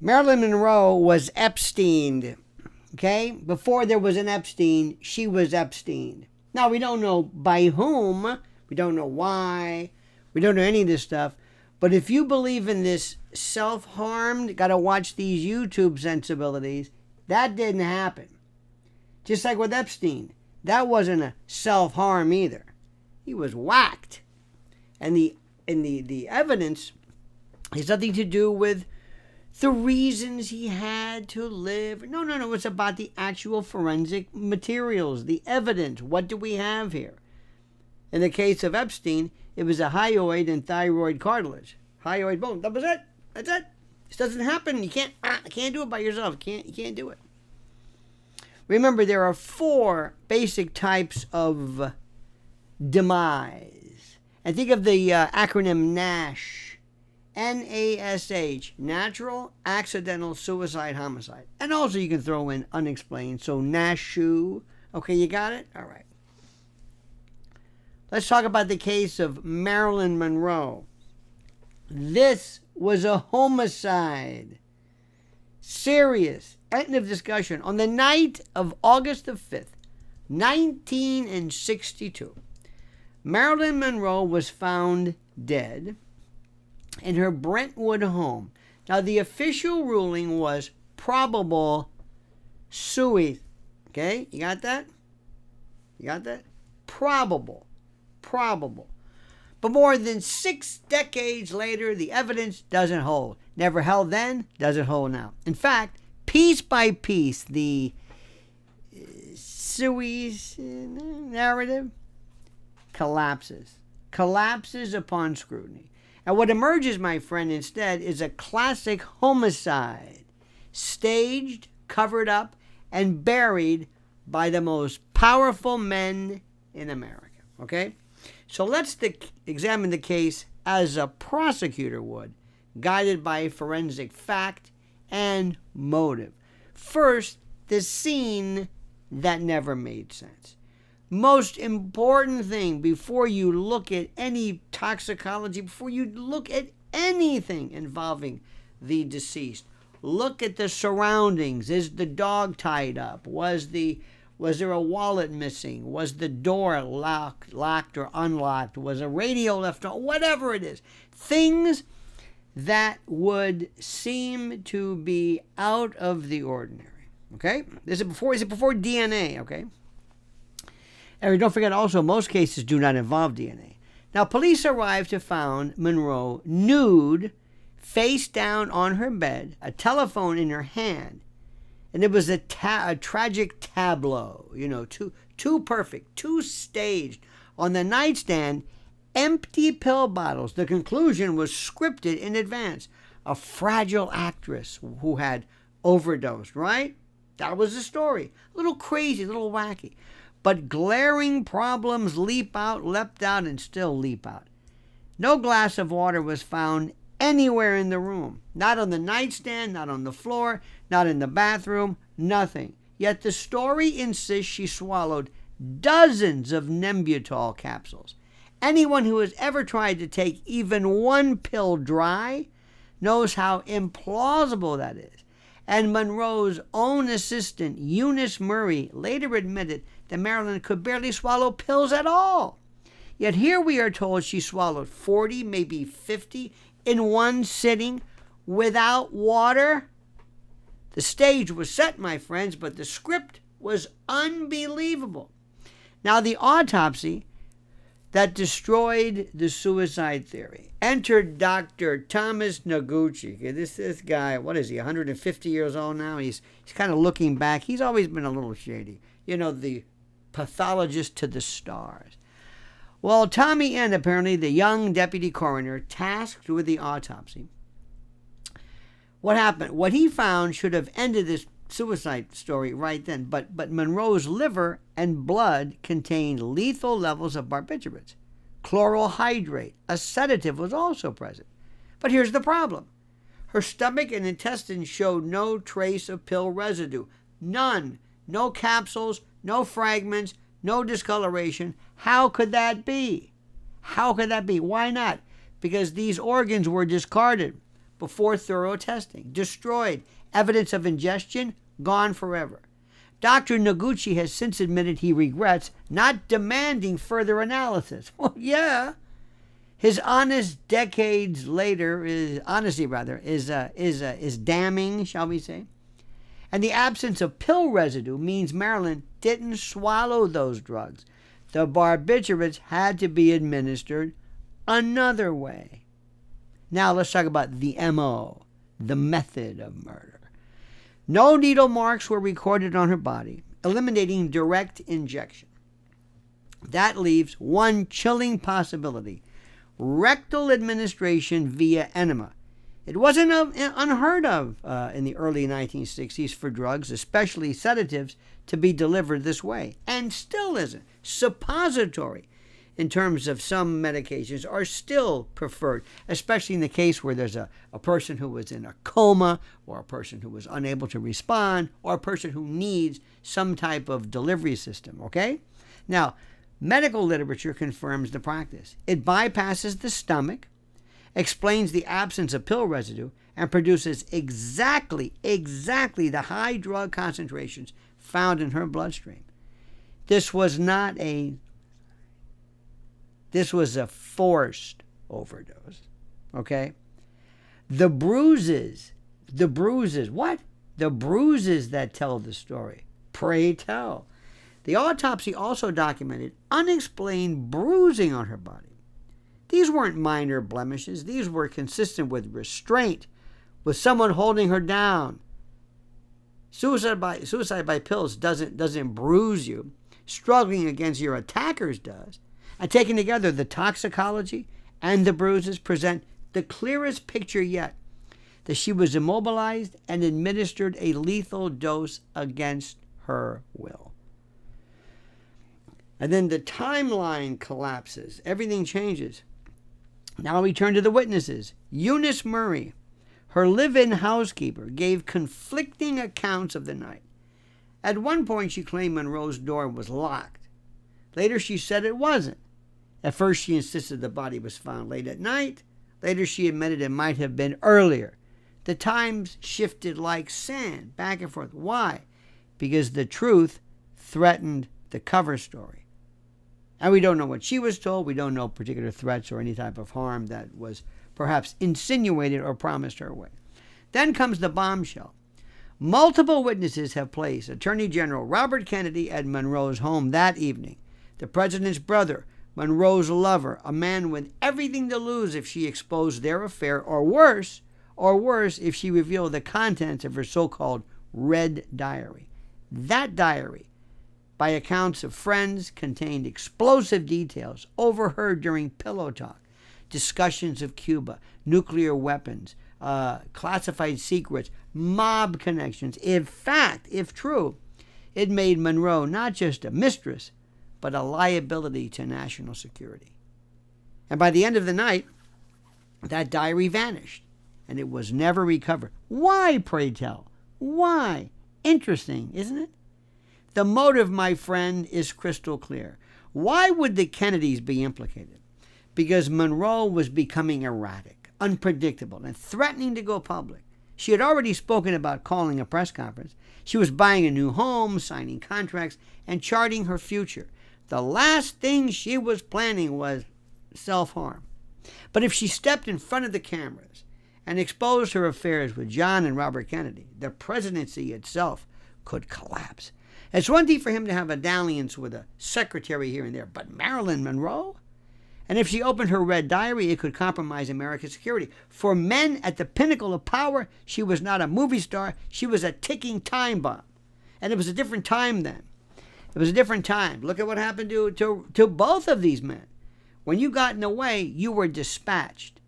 Marilyn Monroe was Epsteined. Okay? Before there was an Epstein, she was Epsteined. Now, we don't know by whom. We don't know why. We don't know any of this stuff. But if you believe in this self-harmed, got to watch these YouTube sensibilities, that didn't happen. Just like with Epstein. That wasn't a self-harm either. He was whacked. And the evidence has nothing to do with the reasons he had to live. No. It's about the actual forensic materials, the evidence. What do we have here? In the case of Epstein, it was a hyoid and thyroid cartilage. Hyoid bone. That was it. That's it. This doesn't happen. You can't do it by yourself. You can't do it. Remember, there are 4 basic types of demise. And think of the acronym NASH. NASH. Natural, accidental, suicide, homicide. And also you can throw in unexplained. So NASHU. Okay, you got it? All right. Let's talk about the case of Marilyn Monroe. This was a homicide. Serious. End of discussion. On the night of August the 5th, 1962, Marilyn Monroe was found dead in her Brentwood home. Now, the official ruling was probable suicide. Okay? You got that? You got that? Probable. But more than 6 decades later, the evidence doesn't hold. Never held then, doesn't hold now. In fact, piece by piece, the suicide narrative collapses upon scrutiny. And what emerges, my friend, instead is a classic homicide, staged, covered up, and buried by the most powerful men in America. Okay? So let's examine the case as a prosecutor would, guided by forensic fact and motive. First, the scene that never made sense. Most important thing before you look at any toxicology, before you look at anything involving the deceased, look at the surroundings. Is the dog tied up? Was there a wallet missing? Was the door locked or unlocked? Was a radio left on? Whatever it is. Things that would seem to be out of the ordinary. Okay? Is it before DNA? Okay? And don't forget also, most cases do not involve DNA. Now, police arrived to find Monroe nude, face down on her bed, a telephone in her hand. And it was a tragic tableau, too perfect, too staged. On the nightstand, empty pill bottles. The conclusion was scripted in advance. A fragile actress who had overdosed, right? That was the story. A little crazy, a little wacky. But glaring problems leapt out, and still leap out. No glass of water was found anywhere in the room. Not on the nightstand, not on the floor, not in the bathroom, nothing. Yet the story insists she swallowed dozens of Nembutal capsules. Anyone who has ever tried to take even one pill dry knows how implausible that is. And Monroe's own assistant, Eunice Murray, later admitted that Marilyn could barely swallow pills at all. Yet here we are told she swallowed 40, maybe 50 in one sitting without water. The stage was set, my friends, but the script was unbelievable. Now, the autopsy that destroyed the suicide theory entered Dr. Thomas Noguchi. This guy, what is he, 150 years old now? He's kind of looking back. He's always been a little shady. The pathologist to the stars. Well, Tommy N., apparently the young deputy coroner tasked with the autopsy. What happened? What he found should have ended this suicide story right then, but Monroe's liver and blood contained lethal levels of barbiturates. Chloral hydrate, a sedative, was also present. But here's the problem. Her stomach and intestines showed no trace of pill residue. None. No capsules, no fragments, no discoloration. How could that be? Why not? Because these organs were discarded before thorough testing. Destroyed. Evidence of ingestion gone forever. Dr. Noguchi has since admitted he regrets not demanding further analysis. Well, yeah. His honesty is damning, shall we say? And the absence of pill residue means Marilyn didn't swallow those drugs. The barbiturates had to be administered another way. Now let's talk about the MO, the method of murder. No needle marks were recorded on her body, eliminating direct injection. That leaves one chilling possibility: rectal administration via enema. It wasn't unheard of in the early 1960s for drugs, especially sedatives, to be delivered this way, and still isn't. Suppository, in terms of some medications, are still preferred, especially in the case where there's a person who was in a coma, or a person who was unable to respond, or a person who needs some type of delivery system, okay? Now, medical literature confirms the practice. It bypasses the stomach, explains the absence of pill residue, and produces exactly the high drug concentrations found in her bloodstream. This was a forced overdose, okay? The bruises, what? The bruises that tell the story. Pray tell. The autopsy also documented unexplained bruising on her body. These weren't minor blemishes. These were consistent with restraint, with someone holding her down. Suicide by pills doesn't bruise you. Struggling against your attackers does. And taken together, the toxicology and the bruises present the clearest picture yet that she was immobilized and administered a lethal dose against her will. And then the timeline collapses. Everything changes. Now we turn to the witnesses. Eunice Murray, her live-in housekeeper, gave conflicting accounts of the night. At one point, she claimed Monroe's door was locked. Later, she said it wasn't. At first, she insisted the body was found late at night. Later, she admitted it might have been earlier. The times shifted like sand, back and forth. Why? Because the truth threatened the cover story. And we don't know what she was told. We don't know particular threats or any type of harm that was perhaps insinuated or promised her way. Then comes the bombshell. Multiple witnesses have placed Attorney General Robert Kennedy at Monroe's home that evening. The president's brother, Monroe's lover, a man with everything to lose if she exposed their affair, or worse, if she revealed the contents of her so-called red diary. That diary, by accounts of friends, contained explosive details overheard during pillow talk, discussions of Cuba, nuclear weapons, classified secrets, mob connections. In fact, if true, it made Monroe not just a mistress, but a liability to national security. And by the end of the night, that diary vanished, and it was never recovered. Why, pray tell? Why? Interesting, isn't it? The motive, my friend, is crystal clear. Why would the Kennedys be implicated? Because Monroe was becoming erratic, unpredictable, and threatening to go public. She had already spoken about calling a press conference. She was buying a new home, signing contracts, and charting her future. The last thing she was planning was self-harm. But if she stepped in front of the cameras and exposed her affairs with John and Robert Kennedy, the presidency itself could collapse. It's one thing for him to have a dalliance with a secretary here and there, but Marilyn Monroe? And if she opened her red diary, it could compromise America's security. For men at the pinnacle of power, she was not a movie star. She was a ticking time bomb. And it was a different time then. It was a different time. Look at what happened to both of these men. When you got in the way, you were dispatched.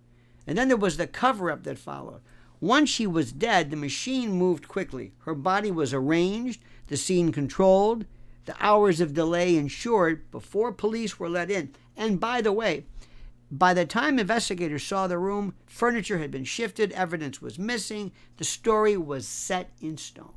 And then there was the cover-up that followed. Once she was dead, the machine moved quickly. Her body was arranged, the scene controlled, the hours of delay ensured before police were let in. And by the way, by the time investigators saw the room, furniture had been shifted, evidence was missing, the story was set in stone.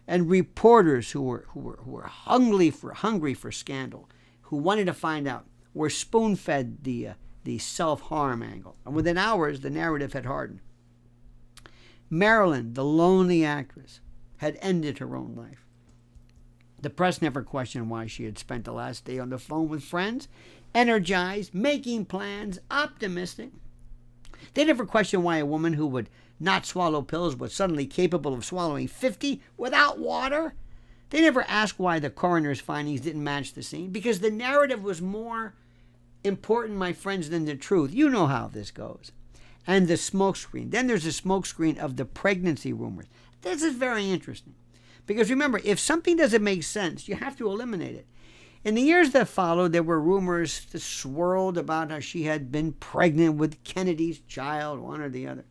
And reporters who were hungry for scandal, who wanted to find out, were spoon-fed the self-harm angle. And within hours, the narrative had hardened. Marilyn, the lonely actress, had ended her own life. The press never questioned why she had spent the last day on the phone with friends, energized, making plans, optimistic. They never questioned why a woman who would not swallow pills was suddenly capable of swallowing 50 without water. They never asked why the coroner's findings didn't match the scene, because the narrative was more important, my friends, than the truth. You know how this goes. And the smokescreen. Then there's the smokescreen of the pregnancy rumors. This is very interesting. Because remember, if something doesn't make sense, you have to eliminate it. In the years that followed, there were rumors that swirled about how she had been pregnant with Kennedy's child, one or the other.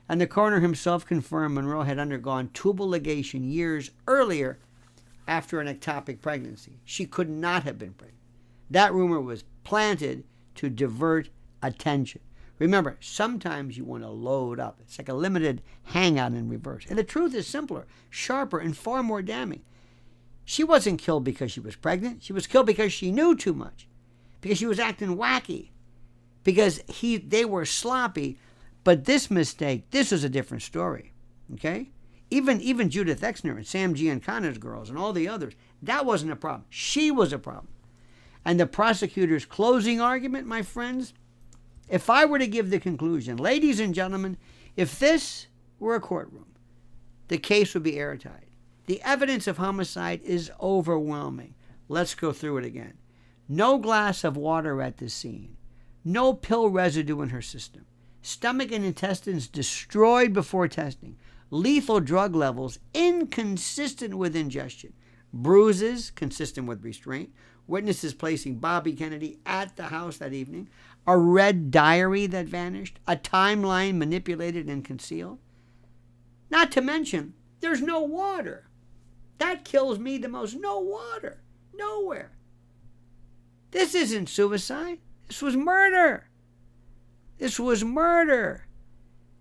And the coroner himself confirmed Monroe had undergone tubal ligation years earlier after an ectopic pregnancy. She could not have been pregnant. That rumor was planted to divert attention. Remember, sometimes you want to load up. It's like a limited hangout in reverse. And the truth is simpler, sharper, and far more damning. She wasn't killed because she was pregnant. She was killed because she knew too much, because she was acting wacky, because they were sloppy. But this mistake, this is a different story, okay? Even Judith Exner and Sam Giancana's girls and all the others, that wasn't a problem. She was a problem. And the prosecutor's closing argument, my friends, if I were to give the conclusion, ladies and gentlemen, if this were a courtroom, the case would be airtight. The evidence of homicide is overwhelming. Let's go through it again. No glass of water at the scene. No pill residue in her system. Stomach and intestines destroyed before testing. Lethal drug levels inconsistent with ingestion. Bruises consistent with restraint. Witnesses placing Bobby Kennedy at the house that evening. A red diary that vanished. A timeline manipulated and concealed. Not to mention, there's no water. That kills me the most. No water. Nowhere. This isn't suicide. This was murder. This was murder.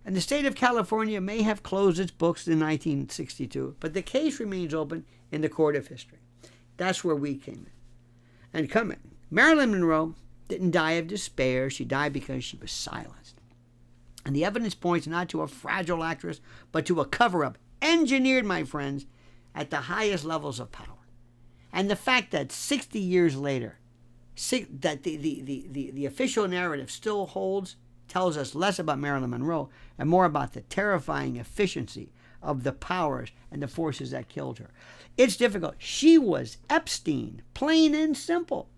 And the state of California may have closed its books in 1962, but the case remains open in the court of history. That's where we came in. And come in. Marilyn Monroe didn't die of despair. She died because she was silenced. And the evidence points not to a fragile actress, but to a cover-up engineered, my friends, at the highest levels of power. And the fact that 60 years later, that the official narrative still holds, tells us less about Marilyn Monroe and more about the terrifying efficiency of the powers and the forces that killed her. It's difficult. She was Epstein, plain and simple.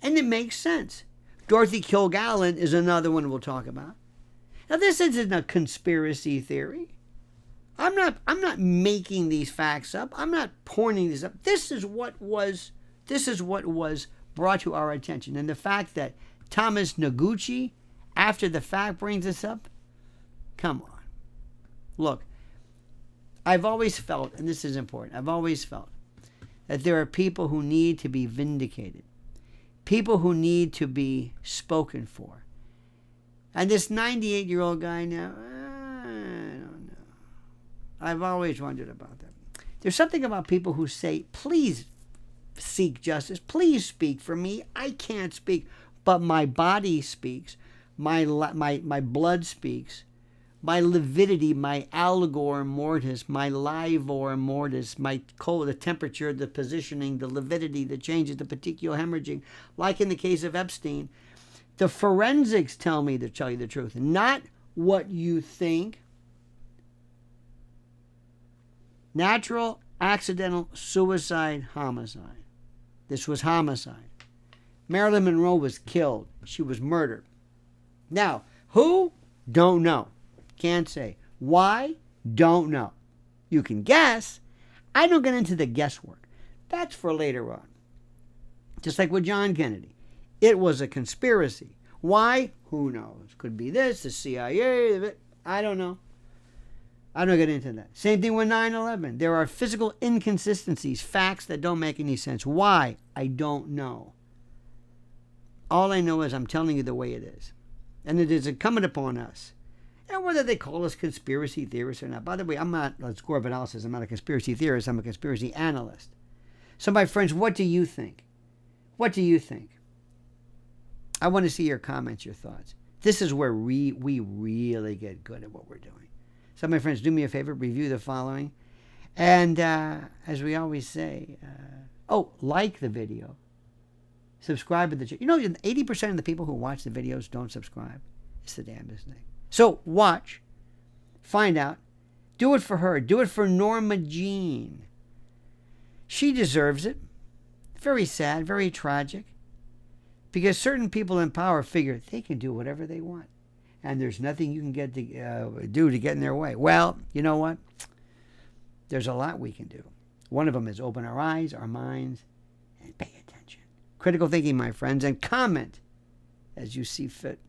And it makes sense. Dorothy Kilgallen is another one we'll talk about. Now, this isn't a conspiracy theory. I'm not making these facts up. I'm not pointing these up. This is what was brought to our attention. And the fact that Thomas Noguchi, after the fact, brings this up, come on. Look, I've always felt, and this is important, I've always felt that there are people who need to be vindicated, people who need to be spoken for. And this 98-year-old guy now, I don't know. I've always wondered about that. There's something about people who say, please seek justice, please speak for me. I can't speak, but my body speaks, my blood speaks, my lividity, my algor mortis, my livor mortis, the temperature, the positioning, the lividity, the changes, the petechial hemorrhaging, like in the case of Epstein. The forensics tell me to tell you the truth, not what you think. Natural, accidental, suicide, homicide. This was homicide. Marilyn Monroe was killed. She was murdered. Now, who? Don't know. Can't say. Why? Don't know. You can guess. I don't get into the guesswork. That's for later on. Just like with John Kennedy. It was a conspiracy. Why? Who knows? Could be this, the CIA, I don't know. I don't get into that. Same thing with 9/11. There are physical inconsistencies, facts that don't make any sense. Why? I don't know. All I know is I'm telling you the way it is. And it is incumbent upon us. And whether they call us conspiracy theorists or not. By the way, I'm not, let's score of analysis, I'm not a conspiracy theorist, I'm a conspiracy analyst. So my friends, what do you think? What do you think? I want to see your comments, your thoughts. This is where we really get good at what we're doing. So my friends, do me a favor, review the following. And as we always say, like the video. Subscribe to the channel. You know, 80% of the people who watch the videos don't subscribe. It's the damnedest thing. So watch. Find out. Do it for her. Do it for Norma Jean. She deserves it. Very sad, very tragic. Because certain people in power figure they can do whatever they want. And there's nothing you can get to do to get in their way. Well, you know what? There's a lot we can do. One of them is open our eyes, our minds, and pay attention. Critical thinking, my friends, and comment as you see fit.